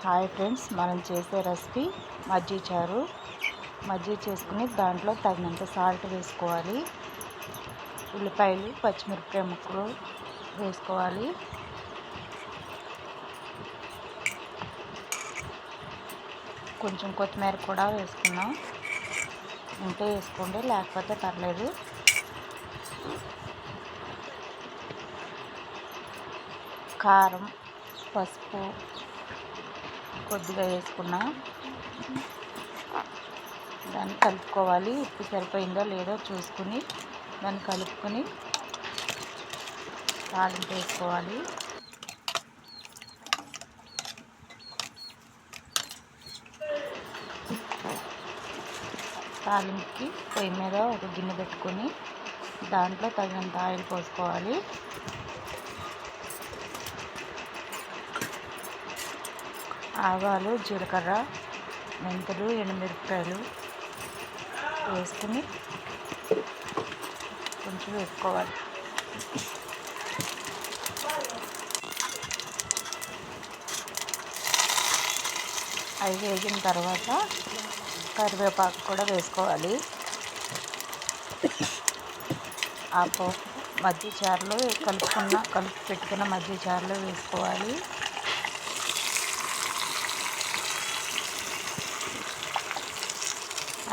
Hi friends, మనం చేసే recipe మజ్జిగ చారు. మజ్జిగ చేసుకుని దాంట్లో తగినంత సాల్ట్ వేసుకోవాలి. ఉల్లిపాయలు, పచ్చిమిరపకాయ ముక్కలు వేసుకోవాలి. కొంచెం కొత్తిమీర కూడా వేసుకున్నాం. ఉంటే వేసుకోండి, లేకపోతే పర్లేదు. కారం, పసుపు కొద్దిగా వేసుకున్నా. దాన్ని కలుపుకోవాలి. ఉప్పు సరిపోయిందో లేదో చూసుకుని దాన్ని కలుపుకొని తాలింపు వేసుకోవాలి. తాలింపుకి పొయ్యి మీద ఒక గిన్నె పెట్టుకొని దాంట్లో తగినంత ఆయిల్ పోసుకోవాలి. ఆవాలు, జీలకర్ర, మెంతులు, ఎండుమిరపకాయలు వేసుకుని కొంచెం వేసుకోవాలి. అవి వేగిన తర్వాత కరివేపాకు కూడా వేసుకోవాలి. ఆ పోపు మజ్జిగ చారులో కలిపి పెట్టుకున్న మజ్జిగ చారులో వేసుకోవాలి.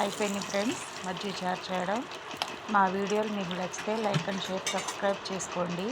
అయిపోయింది ఫ్రెండ్స్ మజ్జిగ చారు చేయడం. మా వీడియోలు మీకు నచ్చితే లైక్ అండ్ షేర్, సబ్స్క్రైబ్ చేసుకోండి.